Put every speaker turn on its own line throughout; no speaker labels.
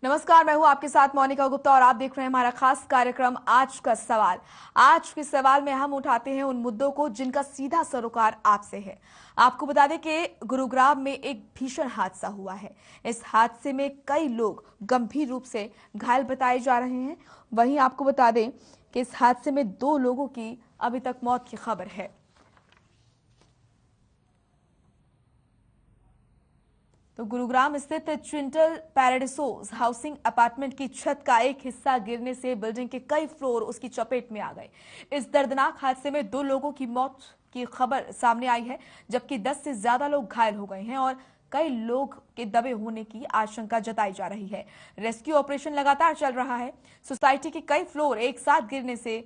नमस्कार, मैं हूं आपके साथ मोनिका गुप्ता और आप देख रहे हैं हमारा खास कार्यक्रम आज का सवाल। आज के सवाल में हम उठाते हैं उन मुद्दों को जिनका सीधा सरोकार आपसे है। आपको बता दें कि गुरुग्राम में एक भीषण हादसा हुआ है। इस हादसे में कई लोग गंभीर रूप से घायल बताए जा रहे हैं। वहीं आपको बता दें कि इस हादसे में 2 लोगों की अभी तक मौत की खबर है। तो गुरुग्राम स्थित चिंटल पैराडिसोस हाउसिंग अपार्टमेंट की छत का एक हिस्सा गिरने से बिल्डिंग के कई फ्लोर उसकी चपेट में आ गए। इस दर्दनाक हादसे में 2 लोगों की मौत की खबर सामने आई है, जबकि 10 से ज्यादा लोग घायल हो गए हैं और कई लोग के दबे होने की आशंका जताई जा रही है। रेस्क्यू ऑपरेशन लगातार चल रहा है। सोसाइटी के कई फ्लोर एक साथ गिरने से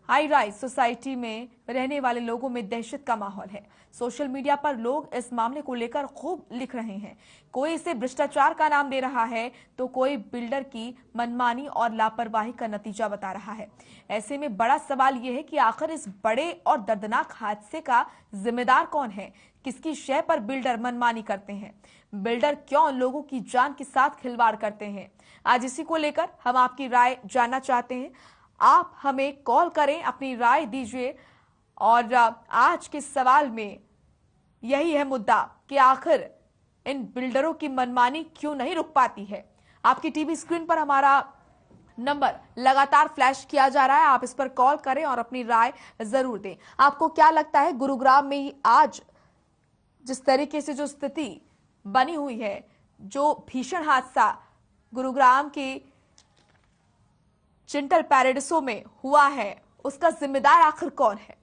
हाई राइज सोसाइटी में रहने वाले लोगों में दहशत का माहौल है। सोशल मीडिया पर लोग इस मामले को लेकर खूब लिख रहे हैं। कोई इसे भ्रष्टाचार का नाम दे रहा है तो कोई बिल्डर की मनमानी और लापरवाही का नतीजा बता रहा है। ऐसे में बड़ा सवाल यह है कि आखिर इस बड़े और दर्दनाक हादसे का जिम्मेदार कौन है? किसकी शय पर बिल्डर मनमानी करते हैं? बिल्डर क्यों लोगों की जान के साथ खिलवाड़ करते हैं? आज इसी को लेकर हम आपकी राय जानना चाहते हैं। आप हमें कॉल करें, अपनी राय दीजिए। और आज के सवाल में यही है मुद्दा कि आखिर इन बिल्डरों की मनमानी क्यों नहीं रुक पाती है। आपकी टीवी स्क्रीन पर हमारा नंबर लगातार फ्लैश किया जा रहा है, आप इस पर कॉल करें और अपनी राय जरूर दें। आपको क्या लगता है, गुरुग्राम में आज जिस तरीके से जो स्थिति बनी हुई है, जो भीषण हादसा गुरुग्राम की चिंटल पैराडिसो में हुआ है, उसका जिम्मेदार आखिर कौन है?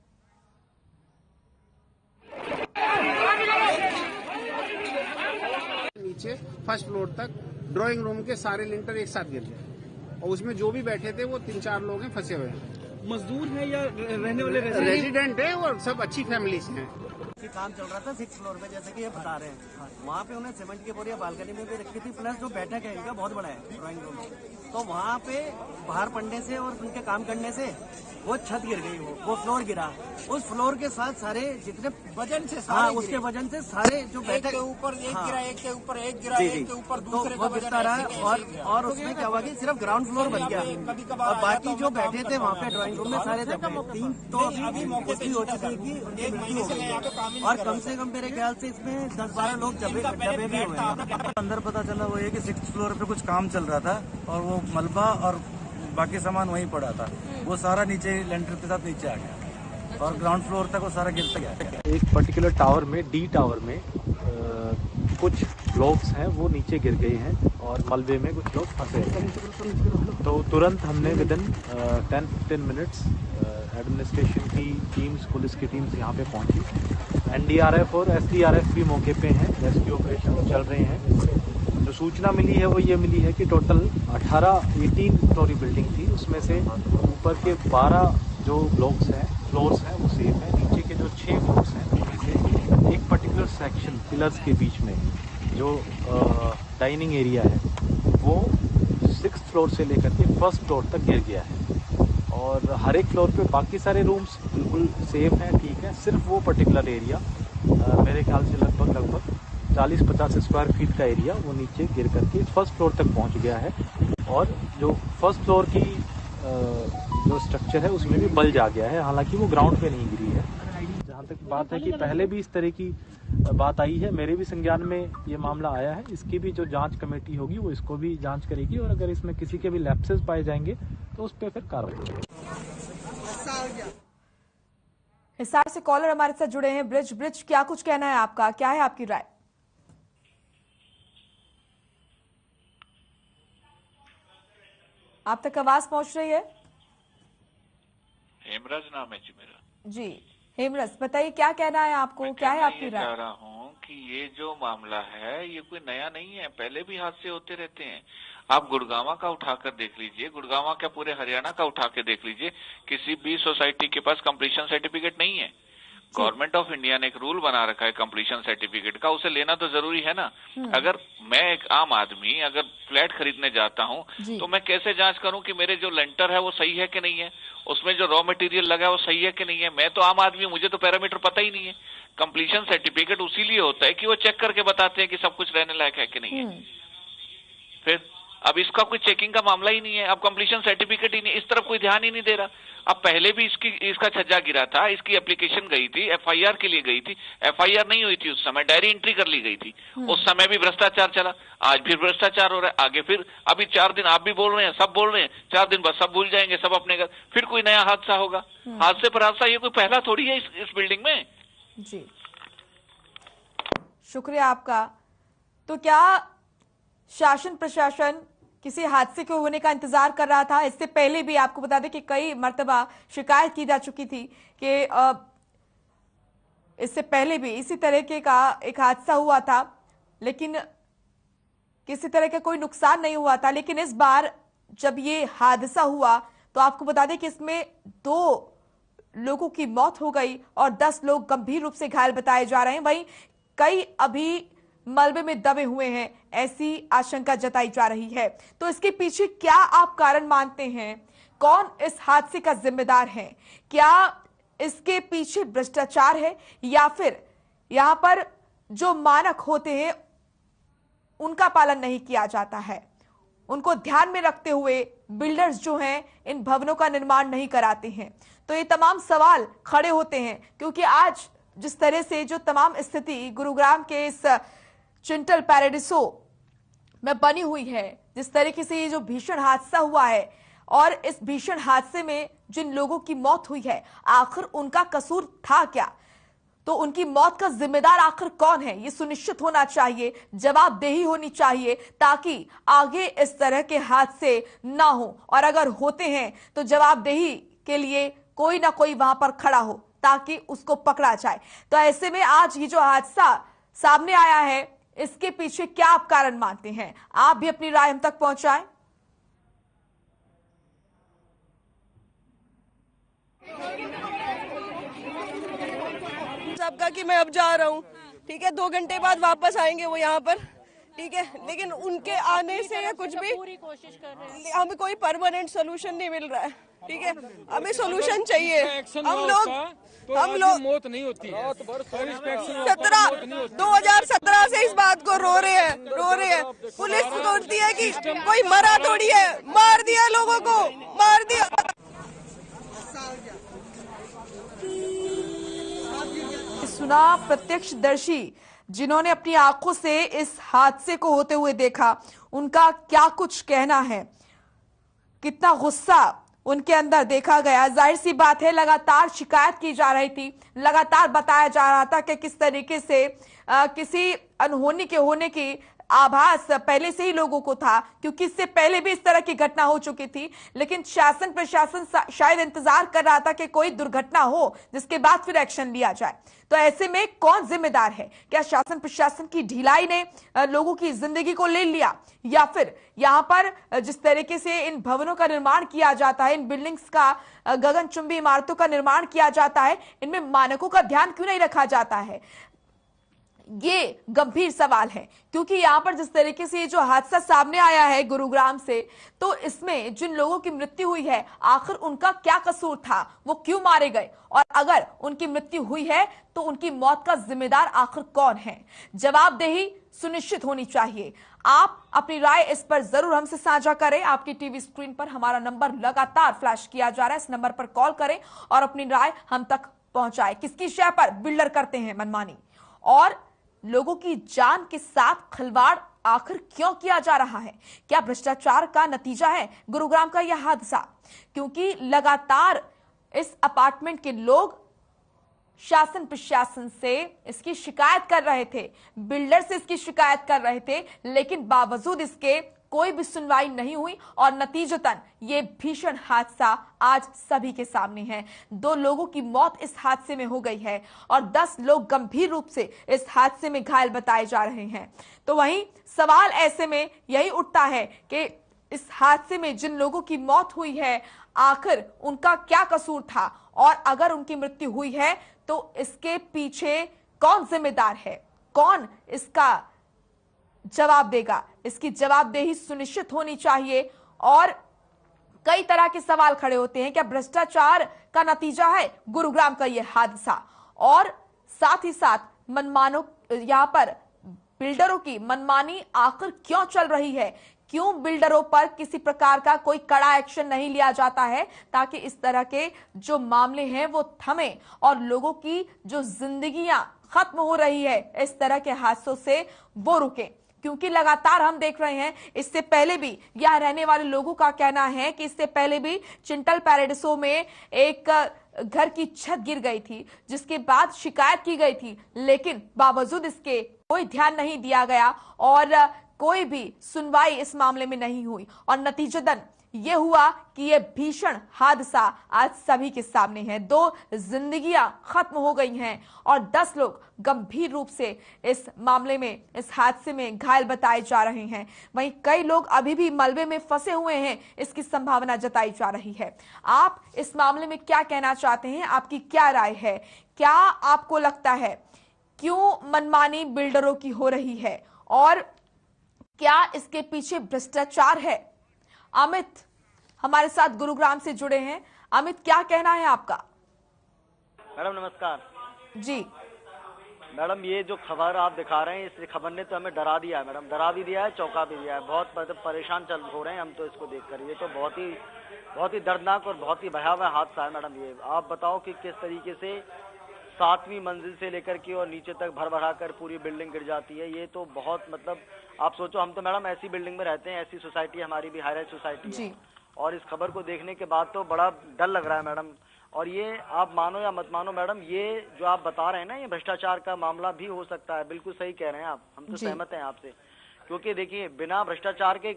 नीचे फर्स्ट फ्लोर तक ड्राइंग रूम के सारे लिंटर एक साथ गिर गए और उसमें जो भी बैठे थे वो 3-4 लोग हैं, फंसे हुए हैं।
मजदूर हैं या रहने वाले
रेजिडेंट है और सब अच्छी फैमिली से हैं।
काम चल रहा था 6 फ्लोर पे, जैसे कि ये बता रहे हैं। वहाँ पे उन्हें सीमेंट की बोरियां बालकनी में भी रखी थी, प्लस जो बैठक है इनका बहुत बड़ा है ड्राइंग रूम, तो वहाँ पे बाहर पड़ने से और उनके काम करने से वो छत गिर गई, वो फ्लोर गिरा। उस फ्लोर के साथ सारे जितने वजन से उसके वजन से सारे जो बैठक
के ऊपर एक गिरा, एक के ऊपर एक गिरा, एक के ऊपर दूसरे
वो गिरता रहा और उसमें क्या हुआ कि सिर्फ ग्राउंड फ्लोर बन गया और बाकी जो बैठे थे वहाँ पे ड्राइंग रूम में सारे दबे। 3 तो अभी पुष्टि हो चुकी है कि एक मृत्यु हो गई और कम से कम मेरे ख्याल से इसमें 10-12 लोग दबे भी हुए हैं।
अंदर पता चला वो ये कि 6th फ्लोर पे कुछ काम चल रहा था और वो मलबा और बाकी सामान वहीं पड़ा था, वो सारा नीचे लेंटर के साथ नीचे आ गया और ग्राउंड फ्लोर तक वो सारा गिरता गया।
एक पर्टिकुलर टावर में, डी टावर में कुछ ब्लॉक्स हैं वो नीचे गिर गए हैं और मलबे में कुछ लोग फंसे हैं। तो तुरंत हमने विदिन 10-15 मिनट्स एडमिनिस्ट्रेशन की टीम्स, पुलिस की टीम्स यहाँ पे पहुंची। एनडीआरएफ और एसडीआरएफ भी मौके पे हैं, रेस्क्यू ऑपरेशन चल रहे हैं। जो सूचना मिली है वो ये मिली है कि टोटल 18 स्टोरी बिल्डिंग थी, उसमें से ऊपर के 12 जो ब्लॉक्स हैं, फ्लोर्स हैं, वो सेफ है। नीचे के जो 6 फ्लोर्स हैं उनमें से एक पर्टिकुलर सेक्शन पिलर्स के बीच में जो डाइनिंग एरिया है वो 6th फ्लोर से लेकर के 1st फ्लोर तक गिर गया है और हर एक फ्लोर पे बाकी सारे रूम्स बिल्कुल सेफ हैं, ठीक है। सिर्फ वो पर्टिकुलर एरिया मेरे ख्याल से लगभग 40-50 स्क्वायर फीट का एरिया वो नीचे गिर करके 1st फ्लोर तक पहुंच गया है और जो 1st फ्लोर की जो स्ट्रक्चर है उसमें भी बल्ज आ गया है, हालांकि वो ग्राउंड पे नहीं गिरी है। जहाँ तक बात है कि पहले भी इस तरह की बात आई है, मेरे भी संज्ञान में ये मामला आया है। इसकी भी जो जांच कमेटी होगी वो इसको भी जांच करेगी और अगर इसमें किसी के भी लैप्सेस पाए जाएंगे तो उस पर फिर कार्रवाई होगी।
हिसार से कॉलर हमारे साथ जुड़े हैं। ब्रिज, क्या कुछ कहना है आपका, क्या है आपकी राय? आप तक आवाज पहुंच रही है?
हेमराज नाम है जी मेरा।
जी हेमराज, बताइए क्या कहना है आपको, क्या है आपकी राय?
कह रहा हूँ कि ये जो मामला है ये कोई नया नहीं है, पहले भी हादसे होते रहते हैं। आप गुड़गांवा का उठाकर देख लीजिए, गुड़गांवा क्या पूरे हरियाणा का उठा के देख लीजिए, किसी भी सोसाइटी के पास कंप्लीशन सर्टिफिकेट नहीं है। गवर्नमेंट ऑफ इंडिया ने एक रूल बना रखा है कंप्लीशन सर्टिफिकेट का, उसे लेना तो जरूरी है ना। अगर मैं एक आम आदमी अगर फ्लैट खरीदने जाता हूँ तो मैं कैसे जांच करूं कि मेरे जो लेंटर है वो सही है कि नहीं है, उसमें जो रॉ मटेरियल लगा है वो सही है कि नहीं है? मैं तो आम आदमी, मुझे तो पैरामीटर पता ही नहीं है। कंप्लीशन सर्टिफिकेट उसी लिए होता है कि वो चेक करके बताते हैं कि सब कुछ रहने लायक है कि नहीं है। फिर अब इसका कोई चेकिंग का मामला ही नहीं है, अब कंप्लीशन सर्टिफिकेट ही नहीं, इस तरफ कोई ध्यान ही नहीं दे रहा। अब पहले भी इसका छज्जा गिरा था, इसकी एप्लीकेशन गई थी, एफआईआर के लिए गई थी, एफआईआर नहीं हुई थी उस समय, डायरी एंट्री कर ली गई थी, उस समय भी भ्रष्टाचार चला, आज फिर भ्रष्टाचार हो रहा है, आगे फिर अभी 4 दिन आप भी बोल रहे हैं, सब बोल रहे हैं, 4 दिन बाद सब भूल जाएंगे, सब अपने घर, फिर कोई नया हादसा होगा। हादसे पर हादसा, ये कोई पहला थोड़ी है इस बिल्डिंग में।
जी, शुक्रिया आपका। तो क्या शासन प्रशासन किसी हादसे के होने का इंतजार कर रहा था? इससे पहले भी आपको बता दें कि कई मर्तबा शिकायत की जा चुकी थी कि इससे पहले भी इसी तरीके का एक हादसा हुआ था, लेकिन किसी तरह का कोई नुकसान नहीं हुआ था। लेकिन इस बार जब ये हादसा हुआ तो आपको बता दें कि इसमें 2 लोगों की मौत हो गई और 10 लोग गंभीर रूप से घायल बताए जा रहे हैं। वहीं कई अभी मलबे में दबे हुए हैं, ऐसी आशंका जताई जा रही है। तो इसके पीछे क्या आप कारण मानते हैं? कौन इस हादसे का जिम्मेदार है? क्या इसके पीछे भ्रष्टाचार है या फिर यहां पर जो मानक होते हैं उनका पालन नहीं किया जाता है? उनको ध्यान में रखते हुए बिल्डर्स जो हैं इन भवनों का निर्माण नहीं कराते हैं। तो ये तमाम सवाल खड़े होते हैं, क्योंकि आज जिस तरह से जो तमाम स्थिति गुरुग्राम के इस चिंटल पैराडिसो में बनी हुई है, जिस तरीके से ये जो भीषण हादसा हुआ है और इस भीषण हादसे में जिन लोगों की मौत हुई है, आखिर उनका कसूर था क्या? तो उनकी मौत का जिम्मेदार आखिर कौन है? ये सुनिश्चित होना चाहिए, जवाबदेही होनी चाहिए, ताकि आगे इस तरह के हादसे ना हो, और अगर होते हैं तो जवाबदेही के लिए कोई ना कोई वहां पर खड़ा हो ताकि उसको पकड़ा जाए। तो ऐसे में आज ये जो हादसा सामने आया है, इसके पीछे क्या आप कारण मानते हैं? आप भी अपनी राय हम तक पहुंचाएं।
सबका कि मैं अब जा रहा हूँ, ठीक है, 2 घंटे बाद वापस आएंगे वो यहाँ पर, ठीक है, लेकिन उनके आने से या कुछ भी पूरी कोशिश कर रहे हैं, हमें कोई परमानेंट सोल्यूशन नहीं मिल रहा है, ठीक है, हमें सोल्यूशन चाहिए। हम लोग
मौत नहीं होती है।
2017 से इस बात को रो रहे हैं। पुलिस सोचती है कि कोई मरा थोड़ी है, मार दिया लोगों को, मार दिया।
सुना प्रत्यक्षदर्शी जिन्होंने अपनी आंखों से इस हादसे को होते हुए देखा, उनका क्या कुछ कहना है, कितना गुस्सा उनके अंदर देखा गया। जाहिर सी बात है, लगातार शिकायत की जा रही थी, लगातार बताया जा रहा था कि किस तरीके से किसी अनहोनी के होने की आभास पहले से ही लोगों को था, क्योंकि इससे पहले भी इस तरह की घटना हो चुकी थी। लेकिन शासन प्रशासन शायद इंतजार कर रहा था कि कोई दुर्घटना हो जिसके बाद फिर एक्शन लिया जाए। तो ऐसे में कौन जिम्मेदार है? क्या शासन प्रशासन की ढिलाई ने लोगों की जिंदगी को ले लिया, या फिर यहां पर जिस तरीके से इन भवनों का निर्माण किया जाता है, इन बिल्डिंग्स का, गगनचुंबी इमारतों का निर्माण किया जाता है, इनमें मानकों का ध्यान क्यों नहीं रखा जाता है? ये गंभीर सवाल है, क्योंकि यहां पर जिस तरीके से जो हादसा सामने आया है गुरुग्राम से, तो इसमें जिन लोगों की मृत्यु हुई है, आखिर उनका क्या कसूर था? वो क्यों मारे गए? और अगर उनकी मृत्यु हुई है तो उनकी मौत का जिम्मेदार आखिर कौन है? जवाबदेही सुनिश्चित होनी चाहिए। आप अपनी राय इस पर जरूर हमसे साझा करें। आपकी टीवी स्क्रीन पर हमारा नंबर लगातार फ्लैश किया जा रहा है, इस नंबर पर कॉल करें और अपनी राय हम तक पहुंचाएं। किसकी शय पर बिल्डर करते हैं मनमानी, और लोगों की जान के साथ खिलवाड़ आखिर क्यों किया जा रहा है? क्या भ्रष्टाचार का नतीजा है गुरुग्राम का यह हादसा? क्योंकि लगातार इस अपार्टमेंट के लोग शासन प्रशासन से इसकी शिकायत कर रहे थे, बिल्डर से इसकी शिकायत कर रहे थे, लेकिन बावजूद इसके कोई भी सुनवाई नहीं हुई और नतीजतन ये भीषण हादसा आज सभी के सामने है। 2 लोगों की मौत इस हादसे में हो गई है और 10 लोग गंभीर रूप से इस हादसे में घायल बताए जा रहे हैं। तो वहीं सवाल ऐसे में यही उठता है कि इस हादसे में जिन लोगों की मौत हुई है, आखिर उनका क्या कसूर था, और अगर उनकी मृत्यु हुई है तो इसके पीछे कौन जिम्मेदार है? कौन इसका जवाब देगा? इसकी जवाबदेही सुनिश्चित होनी चाहिए। और कई तरह के सवाल खड़े होते हैं, क्या भ्रष्टाचार का नतीजा है गुरुग्राम का यह हादसा? और साथ ही साथ मनमानों, यहां पर बिल्डरों की मनमानी आखिर क्यों चल रही है? क्यों बिल्डरों पर किसी प्रकार का कोई कड़ा एक्शन नहीं लिया जाता है ताकि इस तरह के जो मामले हैं वो थमे और लोगों की जो जिंदगियां खत्म हो रही है इस तरह के हादसों से वो रुके। क्योंकि लगातार हम देख रहे हैं, इससे पहले भी यहाँ रहने वाले लोगों का कहना है कि इससे पहले भी चिंटल पैराडिसो में एक घर की छत गिर गई थी, जिसके बाद शिकायत की गई थी, लेकिन बावजूद इसके कोई ध्यान नहीं दिया गया और कोई भी सुनवाई इस मामले में नहीं हुई और नतीजतन यह हुआ कि यह भीषण हादसा आज सभी के सामने है। 2 जिंदगियां खत्म हो गई हैं और 10 लोग गंभीर रूप से इस मामले में, इस हादसे में घायल बताए जा रहे हैं। वहीं कई लोग अभी भी मलबे में फंसे हुए हैं, इसकी संभावना जताई जा रही है। आप इस मामले में क्या कहना चाहते हैं? आपकी क्या राय है? क्या आपको लगता है क्यों मनमानी बिल्डरों की हो रही है और क्या इसके पीछे भ्रष्टाचार है? अमित हमारे साथ गुरुग्राम से जुड़े हैं। अमित, क्या कहना है आपका?
मैडम नमस्कार
जी
मैडम, ये जो खबर आप दिखा रहे हैं इस खबर ने तो हमें डरा दिया है मैडम, डरा भी दिया है, चौंका भी दिया है। बहुत परेशान हो रहे हैं हम तो इसको देखकर। ये तो बहुत ही दर्दनाक और बहुत ही भयावह हादसा है मैडम। ये आप बताओ कि किस तरीके से 7वीं मंजिल से लेकर के और नीचे तक भर भरा कर पूरी बिल्डिंग गिर जाती है। ये तो बहुत आप सोचो, हम तो मैडम ऐसी बिल्डिंग में रहते हैं, ऐसी सोसाइटी हमारी भी हाई राइज सोसाइटी है, और इस खबर को देखने के बाद तो बड़ा डर लग रहा है मैडम। और ये आप मानो या मत मानो मैडम, ये जो आप बता रहे हैं ना, ये भ्रष्टाचार का मामला भी हो सकता है। बिल्कुल सही कह रहे हैं आप, हम तो सहमत हैं आपसे। क्योंकि देखिए, बिना भ्रष्टाचार के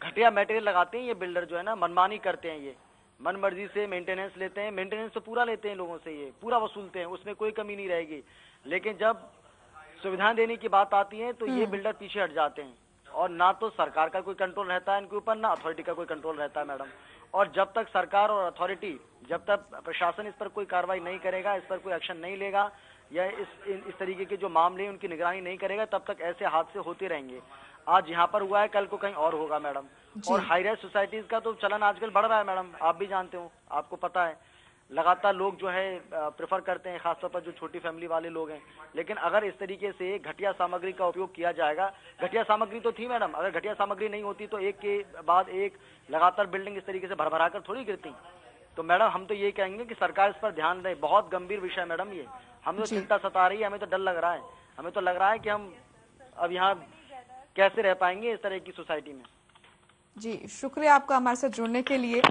घटिया मटेरियल लगाते हैं ये बिल्डर, जो है ना, मनमानी करते हैं। ये मन मर्जी से मेंटेनेंस लेते हैं, मेंटेनेंस तो पूरा लेते हैं लोगों से, ये पूरा वसूलते हैं, उसमें कोई कमी नहीं रहेगी। लेकिन जब सुविधाएं देने की बात आती है तो ये बिल्डर पीछे हट जाते हैं। और ना तो सरकार का कोई कंट्रोल रहता है इनके ऊपर, ना अथॉरिटी का कोई कंट्रोल रहता है मैडम। और जब तक सरकार और अथॉरिटी, जब तक प्रशासन इस पर कोई कार्रवाई नहीं करेगा, इस पर कोई एक्शन नहीं लेगा या इस तरीके के जो मामले हैं उनकी निगरानी नहीं करेगा, तब तक ऐसे हादसे होते रहेंगे। आज यहाँ पर हुआ है, कल को कहीं और होगा मैडम। और हाई राइज सोसाइटीज का तो चलन आजकल बढ़ रहा है मैडम, आप भी जानते हो, आपको पता है। लगातार लोग जो है प्रेफर करते हैं, खासतौर पर जो छोटी फैमिली वाले लोग हैं। लेकिन अगर इस तरीके से घटिया सामग्री का उपयोग किया जाएगा, घटिया सामग्री तो थी मैडम, अगर घटिया सामग्री नहीं होती तो एक के बाद एक लगातार बिल्डिंग इस तरीके से भर भरा कर थोड़ी गिरती। तो मैडम हम तो ये कहेंगे कि सरकार इस पर ध्यान दे। बहुत गंभीर विषय मैडम ये, हमें तो चिंता सता रही है, हमें तो डर लग रहा है। हमें तो लग रहा है कि हम अब यहाँ कैसे रह पाएंगे इस तरह की सोसाइटी में।
जी, शुक्रिया आपका हमारे साथ जुड़ने के लिए।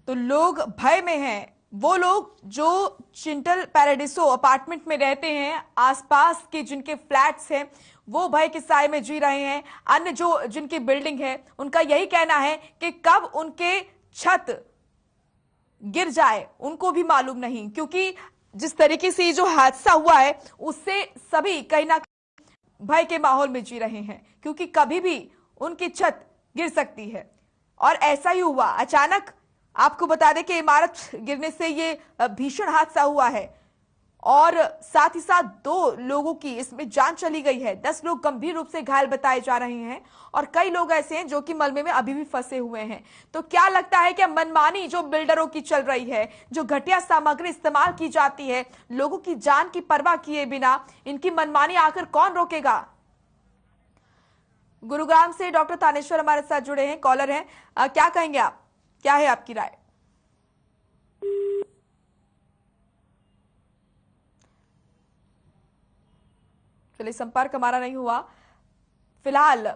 तो लोग भय में हैं, वो लोग जो चिंटल पैराडिसो अपार्टमेंट में रहते हैं, आसपास के जिनके फ्लैट्स हैं, वो भय के साए में जी रहे हैं। अन्य जो जिनकी बिल्डिंग है, उनका यही कहना है कि कब उनके छत गिर जाए उनको भी मालूम नहीं, क्योंकि जिस तरीके से जो हादसा हुआ है उससे सभी कहीं ना कहीं भय के माहौल में जी रहे हैं, क्योंकि कभी भी उनकी छत गिर सकती है। और ऐसा ही हुआ, अचानक आपको बता दें कि इमारत गिरने से ये भीषण हादसा हुआ है और साथ ही साथ 2 लोगों की इसमें जान चली गई है। 10 लोग गंभीर रूप से घायल बताए जा रहे हैं और कई लोग ऐसे हैं जो कि मलबे में अभी भी फंसे हुए हैं। तो क्या लगता है कि मनमानी जो बिल्डरों की चल रही है, जो घटिया सामग्री इस्तेमाल की जाती है, लोगों की जान की परवाह किए बिना, इनकी मनमानी आखिर कौन रोकेगा? गुरुग्राम से डॉक्टर तानेश्वर हमारे साथ जुड़े हैं, कॉलर हैं। क्या कहेंगे आप, क्या है आपकी राय? चलिए, संपर्क हमारा नहीं हुआ। फिलहाल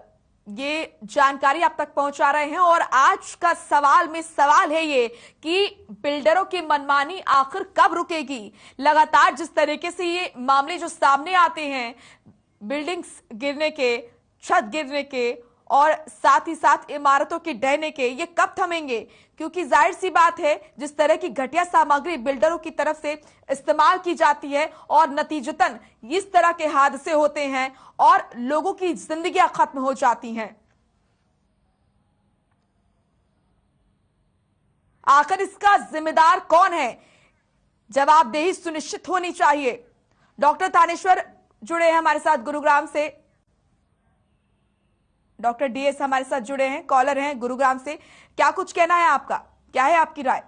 ये जानकारी आप तक पहुंचा रहे हैं और आज का सवाल है ये कि बिल्डरों की मनमानी आखिर कब रुकेगी? लगातार जिस तरीके से ये मामले जो सामने आते हैं, बिल्डिंग्स गिरने के, छत गिरने के और साथ ही साथ इमारतों के ढहने के, ये कब थमेंगे? क्योंकि जाहिर सी बात है, जिस तरह की घटिया सामग्री बिल्डरों की तरफ से इस्तेमाल की जाती है और नतीजतन इस तरह के हादसे होते हैं और लोगों की जिंदगियां खत्म हो जाती हैं। आखिर इसका जिम्मेदार कौन है? जवाबदेही सुनिश्चित होनी चाहिए। डॉक्टर तानेश्वर जुड़े हैं हमारे साथ गुरुग्राम से, डॉक्टर डीएस हमारे साथ जुड़े हैं, कॉलर हैं गुरुग्राम से। क्या कुछ कहना है आपका, क्या है आपकी राय?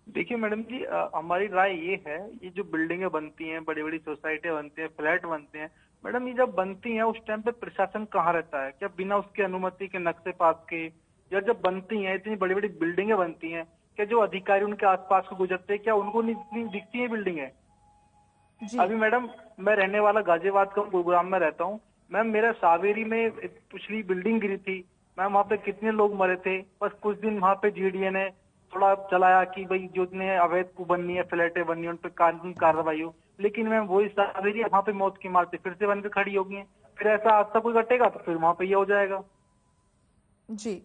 देखिए मैडम जी, हमारी राय ये है, ये जो बिल्डिंगें बनती हैं, बड़ी बड़ी सोसाइटियां बनती हैं, फ्लैट बनते हैं, मैडम ये जब बनती है उस टाइम पे प्रशासन कहाँ रहता है? क्या बिना उसकी अनुमति के, नक्शे पास के, या जब बनती है इतनी बड़ी बड़ी बिल्डिंगें बनती हैं, क्या जो अधिकारी उनके आसपास को गुजरते हैं क्या उनको नहीं दिखती है बिल्डिंगें? अभी मैडम मैं रहने वाला गाजियाबाद का, गुरुग्राम में रहता हूँ मैम। मेरा सावेरी में पिछली बिल्डिंग गिरी थी मैम, वहाँ पे कितने लोग मरे थे। बस कुछ दिन वहाँ पे जीडीए ने थोड़ा चलाया कि भाई जो इतने अवैध को बननी है, फ्लैटें बननी है, उन पर कानून कार्रवाई हो, लेकिन मैम वही सावेरी वहाँ पे मौत की मार से फिर से बन के खड़ी होगी। फिर ऐसा हादसा कोई घटेगा तो फिर वहाँ पे ये हो जाएगा।
जी,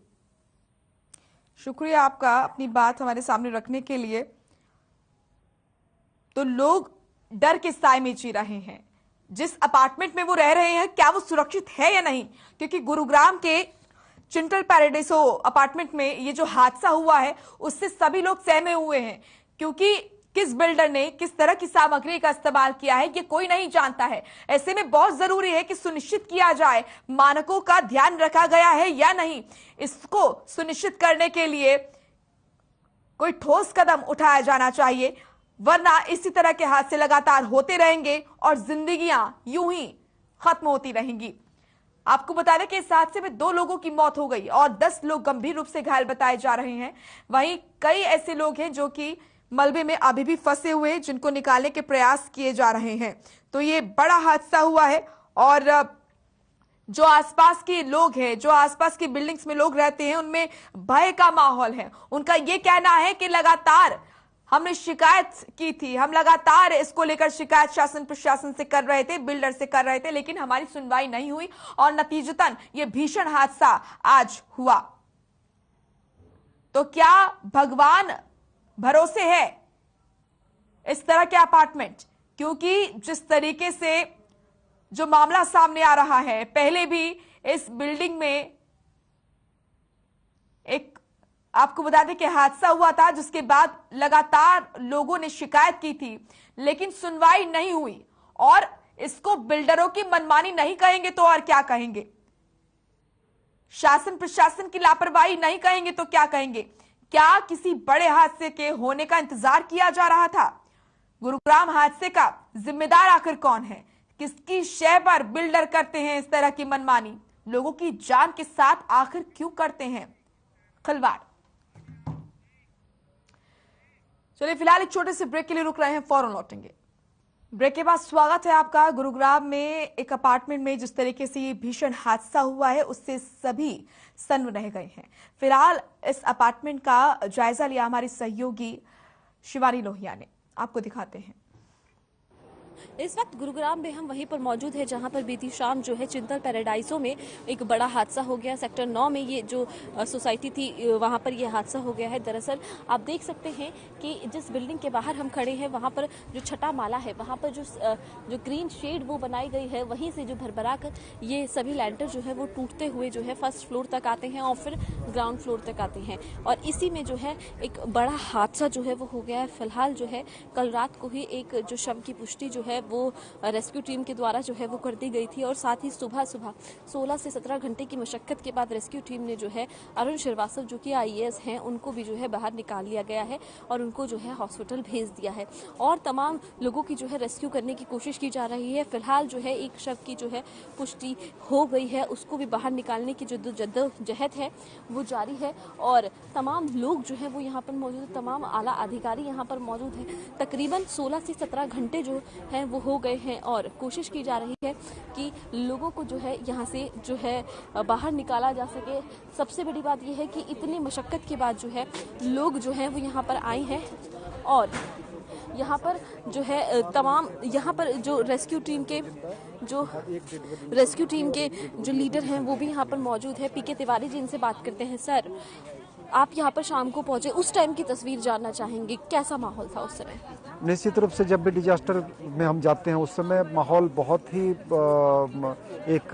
शुक्रिया आपका अपनी बात हमारे सामने रखने के लिए। तो लोग डर के साए में जी रहे हैं। जिस अपार्टमेंट में वो रह रहे हैं क्या वो सुरक्षित है या नहीं, क्योंकि गुरुग्राम के चिंटल पैराडाइसो अपार्टमेंट में ये जो हादसा हुआ है उससे सभी लोग सहमे हुए हैं, क्योंकि किस बिल्डर ने किस तरह की सामग्री का इस्तेमाल किया है ये कोई नहीं जानता है। ऐसे में बहुत जरूरी है कि सुनिश्चित किया जाए मानकों का ध्यान रखा गया है या नहीं। इसको सुनिश्चित करने के लिए कोई ठोस कदम उठाया जाना चाहिए, वरना इसी तरह के हादसे लगातार होते रहेंगे और जिंदगियां यूं ही खत्म होती रहेंगी। आपको बता दें कि इस हादसे में 2 लोगों की मौत हो गई और 10 लोग गंभीर रूप से घायल बताए जा रहे हैं। वहीं कई ऐसे लोग हैं जो कि मलबे में अभी भी फंसे हुए हैं, जिनको निकालने के प्रयास किए जा रहे हैं। तो ये बड़ा हादसा हुआ है और जो आसपास के लोग हैं, जो आसपास की बिल्डिंग्स में लोग रहते हैं, उनमें भय का माहौल है। उनका ये कहना है कि लगातार हमने शिकायत की थी, हम लगातार इसको लेकर शिकायत शासन प्रशासन से कर रहे थे, बिल्डर से कर रहे थे, लेकिन हमारी सुनवाई नहीं हुई और नतीजतन ये भीषण हादसा आज हुआ। तो क्या भगवान भरोसे है इस तरह के अपार्टमेंट? क्योंकि जिस तरीके से जो मामला सामने आ रहा है, पहले भी इस बिल्डिंग में एक आपको बता दें कि हादसा हुआ था, जिसके बाद लगातार लोगों ने शिकायत की थी, लेकिन सुनवाई नहीं हुई। और इसको बिल्डरों की मनमानी नहीं कहेंगे तो और क्या कहेंगे? शासन प्रशासन की लापरवाही नहीं कहेंगे तो क्या कहेंगे? क्या किसी बड़े हादसे के होने का इंतजार किया जा रहा था? गुरुग्राम हादसे का जिम्मेदार आखिर कौन है? किसकी शय पर बिल्डर करते हैं इस तरह की मनमानी? लोगों की जान के साथ आखिर क्यों करते हैं खिलवाड़? चलिए फिलहाल एक छोटे से ब्रेक के लिए रुक रहे हैं, फौरन लौटेंगे। ब्रेक के बाद स्वागत है आपका। गुरुग्राम में एक अपार्टमेंट में जिस तरीके से ये भीषण हादसा हुआ है उससे सभी सन्न रह गए हैं। फिलहाल इस अपार्टमेंट का जायजा लिया हमारी सहयोगी शिवानी लोहिया ने, आपको दिखाते हैं।
इस वक्त गुरुग्राम में हम वहीं पर मौजूद है जहां पर बीती शाम जो है चिंतल पैराडाइसो में एक बड़ा हादसा हो गया। सेक्टर 9 में ये जो सोसाइटी थी वहां पर ये हादसा हो गया है। दरअसल आप देख सकते हैं कि जिस बिल्डिंग के बाहर हम खड़े हैं वहां पर जो छठा माला है, वहां पर जो ग्रीन शेड वो बनाई गई है, वहीं से जो भरभरा कर ये सभी लैंटर जो है वो टूटते हुए जो है फर्स्ट फ्लोर तक आते हैं और फिर ग्राउंड फ्लोर तक आते हैं। और इसी में जो है एक बड़ा हादसा जो है वो हो गया है। फिलहाल जो है कल रात को ही एक जो शव की पुष्टि जो है वो रेस्क्यू टीम के द्वारा जो है वो कर दी गई थी और साथ ही सुबह 16 से 17 घंटे की मशक्कत के बाद रेस्क्यू टीम ने जो है अरुण श्रीवास्तव जो कि IAS हैं उनको भी जो है बाहर निकाल लिया गया है और उनको जो है हॉस्पिटल भेज दिया है और तमाम लोगों की जो है रेस्क्यू करने की कोशिश की जा रही है। फिलहाल जो है एक शव की जो है पुष्टि हो गई है, उसको भी बाहर निकालने की जो जद्दोजहद है वो जारी है और तमाम लोग जो है वो यहाँ पर मौजूद है, तमाम आला अधिकारी यहाँ पर मौजूद है। तकरीबन 16 से 17 घंटे जो है वो हो गए हैं और कोशिश की जा रही है कि लोगों को जो है यहाँ से जो है बाहर निकाला जा सके। सबसे बड़ी बात यह है कि इतनी मशक्कत के बाद जो है लोग जो हैं वो यहाँ पर आए हैं और यहाँ पर जो है तमाम यहाँ पर जो रेस्क्यू टीम के जो लीडर हैं वो भी यहाँ पर मौजूद है। PK तिवारी जी, इनसे बात करते हैं। सर, आप यहाँ पर शाम को पहुंचे, उस टाइम की तस्वीर जानना चाहेंगे, कैसा माहौल था उस समय?
निश्चित रूप से जब भी डिजास्टर में हम जाते हैं उस समय माहौल बहुत ही एक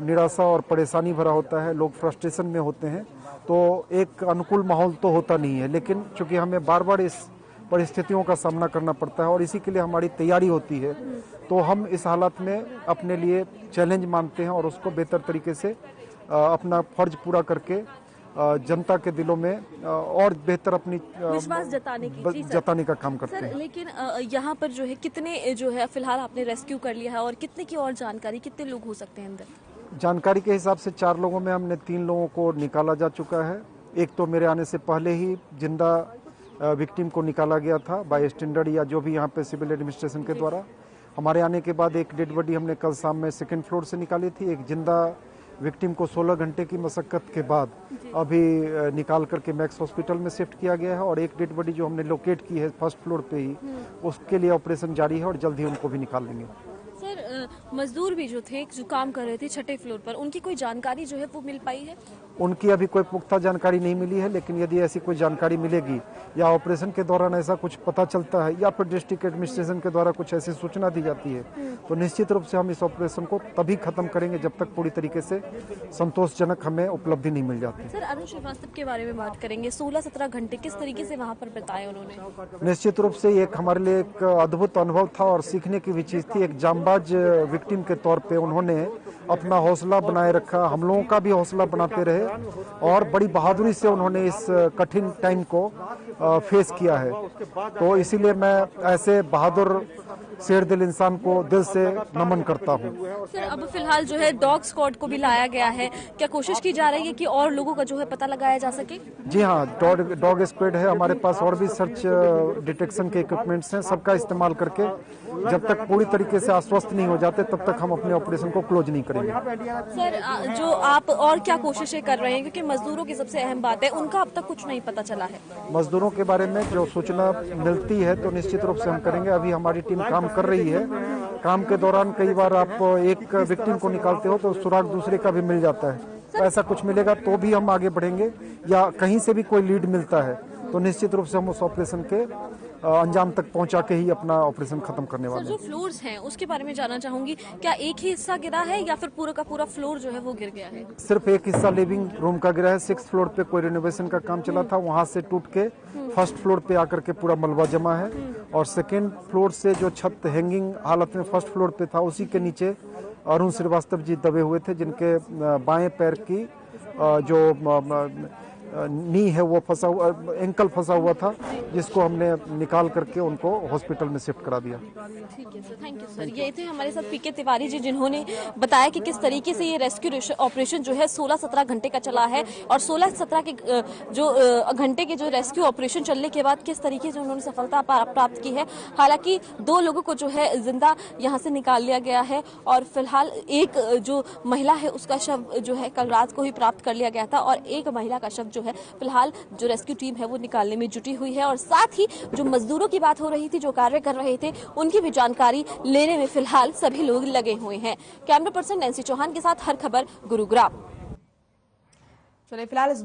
निराशा और परेशानी भरा होता है। लोग फ्रस्ट्रेशन में होते हैं, तो एक अनुकूल माहौल तो होता नहीं है, लेकिन चूंकि हमें बार बार इस परिस्थितियों का सामना करना पड़ता है और इसी के लिए हमारी तैयारी होती है, तो हम इस हालत में अपने लिए चैलेंज मानते हैं और उसको बेहतर तरीके से अपना फर्ज पूरा करके जनता के दिलों में और बेहतर अपनी
विश्वास
जताने का काम करते हैं।
लेकिन यहाँ पर जो है कितने जो है फिलहाल आपने रेस्क्यू कर लिया है और कितने की और जानकारी, कितने लोग हो सकते हैं अंदर?
जानकारी के हिसाब से 4 लोगों में हमने 3 लोगों को निकाला जा चुका है। एक तो मेरे आने से पहले ही जिंदा विक्टिम को निकाला गया था बाय स्टैंडर्ड या जो भी यहाँ पे सिविल एडमिनिस्ट्रेशन के द्वारा। हमारे आने के बाद एक डेड बॉडी हमने कल शाम में 2nd फ्लोर से निकाली थी। एक जिंदा विक्टिम को 16 घंटे की मशक्कत के बाद अभी निकाल करके मैक्स हॉस्पिटल में शिफ्ट किया गया है और एक डेड बॉडी जो हमने लोकेट की है 1st फ्लोर पे ही, उसके लिए ऑपरेशन जारी है और जल्द ही उनको भी निकाल देंगे।
सर, मजदूर भी जो थे, जो काम कर रहे थे 6ठे फ्लोर पर, उनकी कोई जानकारी जो है वो मिल पाई है?
उनकी अभी कोई पुख्ता जानकारी नहीं मिली है, लेकिन यदि ऐसी कोई जानकारी मिलेगी या ऑपरेशन के दौरान ऐसा कुछ पता चलता है या फिर डिस्ट्रिक्ट एडमिनिस्ट्रेशन के द्वारा कुछ ऐसी सूचना दी जाती है तो निश्चित रूप से हम इस ऑपरेशन को तभी खत्म करेंगे जब तक पूरी तरीके से संतोषजनक हमें उपलब्धि नहीं मिल जाती।
सर, अरुण श्रीवास्तव के बारे में बात करेंगे। 16-17 घंटे किस तरीके से वहाँ पर बिताए उन्होंने?
निश्चित रूप से एक हमारे लिए एक अद्भुत अनुभव था और सीखने की भी चीज थी। एक जांबाज विक्टिम के तौर पे उन्होंने अपना हौसला बनाए रखा, हम लोगों का भी हौसला बनाते रहे और बड़ी बहादुरी से उन्होंने इस कठिन टाइम को फेस किया है। तो इसीलिए मैं ऐसे बहादुर शेर दिल इंसान को दिल से नमन करता हूँ।
सर, अब फिलहाल जो है डॉग स्क्वाड को भी लाया गया है, क्या कोशिश की जा रही है कि और लोगों का जो है पता लगाया जा सके?
जी हाँ, डॉग स्क्वाड है हमारे पास और भी सर्च डिटेक्शन के इक्विपमेंट्स हैं, सबका इस्तेमाल करके जब तक पूरी तरीके से आश्वस्त नहीं हो जाते तब तक हम अपने ऑपरेशन को क्लोज नहीं करेंगे।
सर, जो आप और क्या कोशिशें कर रहे हैं, क्योंकि मजदूरों की सबसे अहम बात है, उनका अब तक कुछ नहीं पता चला है।
मजदूरों के बारे में जो सूचना मिलती है तो निश्चित रूप से हम करेंगे। अभी हमारी टीम काम कर रही है। काम के दौरान कई बार आप एक विक्टिम को निकालते हो तो सुराग दूसरे का भी मिल जाता है, तो ऐसा कुछ मिलेगा तो भी हम आगे बढ़ेंगे या कहीं से भी कोई लीड मिलता है तो निश्चित रूप से हम उस ऑपरेशन के अंजाम तक पहुंचा के ही अपना ऑपरेशन खत्म करने वाले हैं।
जो फ्लोर्स हैं उसके बारे में जानना चाहूंगी, क्या एक ही हिस्सा गिरा है या फिर पूरा का पूरा फ्लोर जो है वो गिर गया है?
सिर्फ एक हिस्सा लिविंग रूम का गिरा है। 6th फ्लोर पे कोई रिनोवेशन का काम चला था, वहां से टूट के 1st फ्लोर पे आकर के पूरा मलबा जमा है और 2nd फ्लोर से जो छत हैंगिंग हालत में 1st फ्लोर पे था उसी के नीचे अरुण श्रीवास्तव जी दबे हुए थे, जिनके बाएं पैर की जो नी है वो फंसा हुआ, एंकल फंसा हुआ था, जिसको हमने निकाल करके उनको हॉस्पिटल में शिफ्ट करा दिया।
ठीक है सर, थैंक यू सर। ये थे हमारे साथ पीके तिवारी जी, जिन्होंने बताया कि किस तरीके से ये रेस्क्यू ऑपरेशन जो है 16-17 घंटे का चला है और 16-17 के जो घंटे के जो रेस्क्यू ऑपरेशन चलने के बाद किस तरीके से उन्होंने सफलता प्राप्त की है। हालांकि 2 लोगों को जो है जिंदा यहाँ से निकाल लिया गया है और फिलहाल एक जो महिला है उसका शव जो है कल रात को ही प्राप्त कर लिया गया था और एक महिला का शव है फिलहाल जो रेस्क्यू टीम है वो निकालने में जुटी हुई है और साथ ही जो मजदूरों की बात हो रही थी, जो कार्य कर रहे थे, उनकी भी जानकारी लेने में फिलहाल सभी लोग लगे हुए हैं। कैमरा पर्सन नैन्सी चौहान के साथ हर खबर, गुरुग्राम।
चलिए फिलहाल